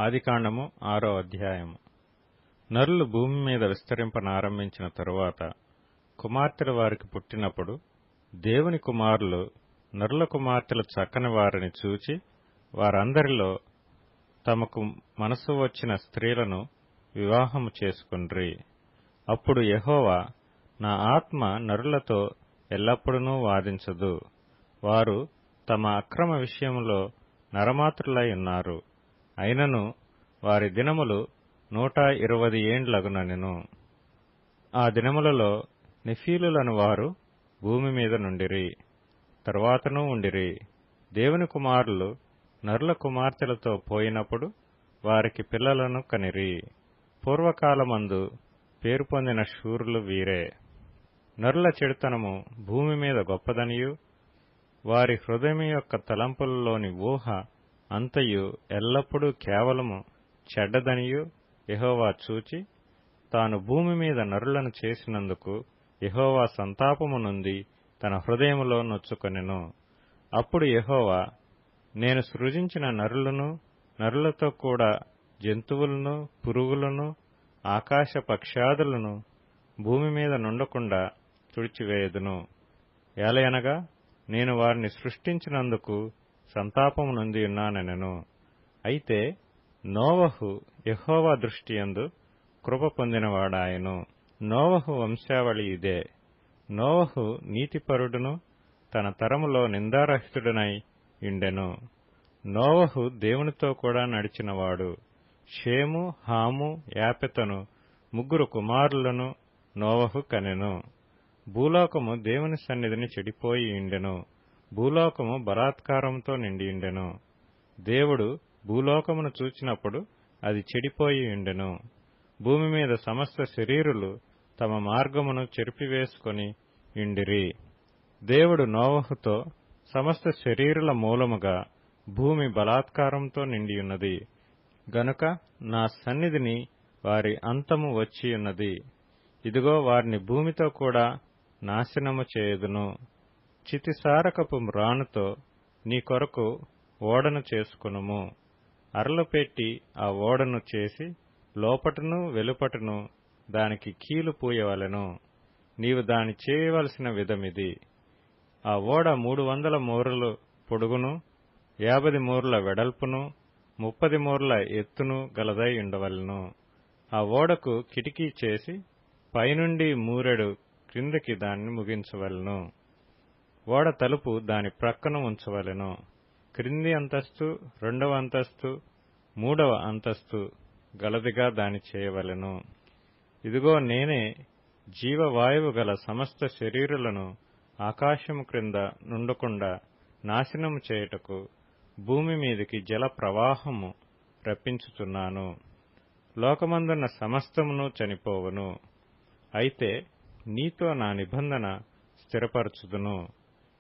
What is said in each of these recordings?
ఆదికాండము 6వ అధ్యాయము. నరులు భూమి మీద విస్తరింపనారంభించిన తరువాత కుమార్తెలు వారికి పుట్టినప్పుడు దేవుని కుమారులు నరుల కుమార్తెలు చక్కని వారిని చూచి వారందరిలో తమకు మనసు వచ్చిన స్త్రీలను వివాహము చేసుకొండ్రి. అప్పుడు యెహోవా, నా ఆత్మ నరులతో ఎల్లప్పుడూ వాదించదు. వారు తమ అక్రమ విషయములో నరమాతృలై ఉన్నారు. అయినను వారి దినములు 120 ఏండ్లగునెను. ఆ దినములలో నెఫీలులను వారు భూమి మీద నుండిరి, తరువాతనూ ఉండిరి. దేవుని కుమారులు నరుల కుమార్తెలతో పోయినప్పుడు వారికి పిల్లలను కనిరి. పూర్వకాలమందు పేరు పొందిన శూరులు వీరే. నరుల చెడుతనము భూమి మీద గొప్పదనియు వారి హృదయం యొక్క తలంపులలోని ఊహ అంతయు ఎల్లప్పుడూ కేవలము చెడ్డదనియు యెహోవా చూచి తాను భూమి మీద నరులను చేసినందుకు యెహోవా సంతాపము నొంది తన హృదయములో నొచ్చుకొనెను. అప్పుడు యెహోవా, నేను సృజించిన నరులను, నరులతో కూడా జంతువులను, పురుగులను, ఆకాశ పక్ష్యాదులను భూమి మీద నుండకుండా తుడిచివేయదును. ఏలయనగా నేను వారిని సృష్టించినందుకు సంతాపము నొందియున్నానెను. అయితే నోవహు యెహోవా దృష్టియందు కృప పొందినవాడాయెను. నోవహు వంశావళి ఇదే. నోవహు నీతిపరుడును తన తరములో నిందారహితుడనై యుండెను. నోవహు దేవునితో కూడా నడిచినవాడు. షేము, హాము, యాపెతను 3 కుమారులను నోవహు కనెను. భూలోకము దేవుని సన్నిధిని చెడిపోయి యుండెను. భూలోకము బలాత్కారముతో నిండియుండెను. దేవుడు భూలోకమును చూచినప్పుడు అది చెడిపోయి యుండెను. భూమి మీద సమస్త శరీరులు తమ మార్గమును చెరిపివేసుకొని యుండిరి. దేవుడు నోవహుతో, సమస్త శరీరుల మూలముగా భూమి బలాత్కారంతో నిండియున్నది గనుక నా సన్నిధిని వారి అంతము వచ్చియున్నది. ఇదిగో వారిని భూమితో కూడా నాశనము చేయుదును. చితిసారకపు మ్రానుతో నీ కొరకు ఓడను చేసుకొనుము. అరలు పెట్టి ఆ ఓడను చేసి లోపటను వెలుపటను దానికి కీలు పూయవలెను. నీవు దాని చేయవలసిన విధమిది. ఆ ఓడ 300 మూరలు పొడుగును, 50 మూరల వెడల్పును, 30 మూరల ఎత్తును గలదై ఉండవలెను. ఆ ఓడకు కిటికీ చేసి పైనుండి మూరెడు క్రిందకి దాన్ని ముగించవలెను. ఓడ తలుపు దాని ప్రక్కన ఉంచవలెను. క్రింది అంతస్తు, 2వ అంతస్తు, 3వ అంతస్తు గలదిగా దాని చేయవలెను. ఇదిగో నేనే జీవవాయువు గల సమస్త శరీరులను ఆకాశము క్రింద నుండకుండా నాశనము చేయుటకు భూమి మీదికి జల ప్రవాహము రప్పించుచున్నాను. లోకమందున్న సమస్తమును చనిపోవును. అయితే నీతో నా నిబంధన స్థిరపరచుదును.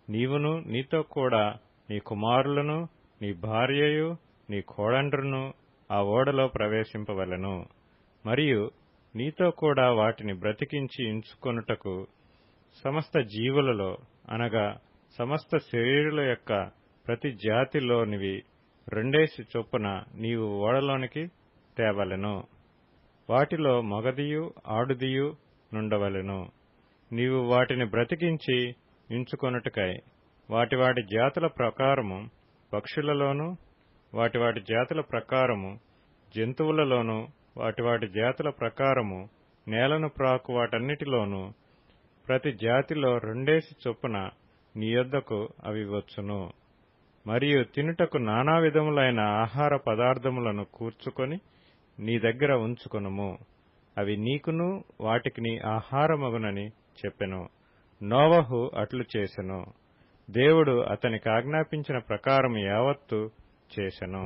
నీవును నీతో కూడా నీ కుమారులను, నీ భార్యయు, నీ కోడండ్రును ఆ ఓడలో ప్రవేశింపవలెను. మరియు నీతో కూడా వాటిని బ్రతికించి ఉంచుకొనుటకు సమస్త జీవులలో, అనగా సమస్త శరీరుల యొక్క ప్రతి జాతిలోనివి 2 చొప్పున నీవు ఓడలోనికి తేవలెను. వాటిలో మగదియు ఆడుదియు నుండవలెను. నీవు వాటిని బ్రతికించి ఉంచుకొనుటకై వాటి వాటి జాతుల ప్రకారము పక్షులలోను, వాటి వాటి జాతుల ప్రకారము జంతువులలోను, వాటి వాటి జాతుల ప్రకారము నేలను ప్రాకు వాటన్నిటిలోనూ ప్రతి జాతిలో 2 చొప్పున నీ యొద్దకు అవి వచ్చును. మరియు తినుటకు నానా విధములైన ఆహార పదార్థములను కూర్చుకొని నీ దగ్గర ఉంచుకొనుము. అవి నీకును వాటికిని ఆహారమగునని చెప్పెను. నోవహు అట్లు చేసెను. దేవుడు అతనికి ఆజ్ఞాపించిన ప్రకారం యావత్తు చేసెను.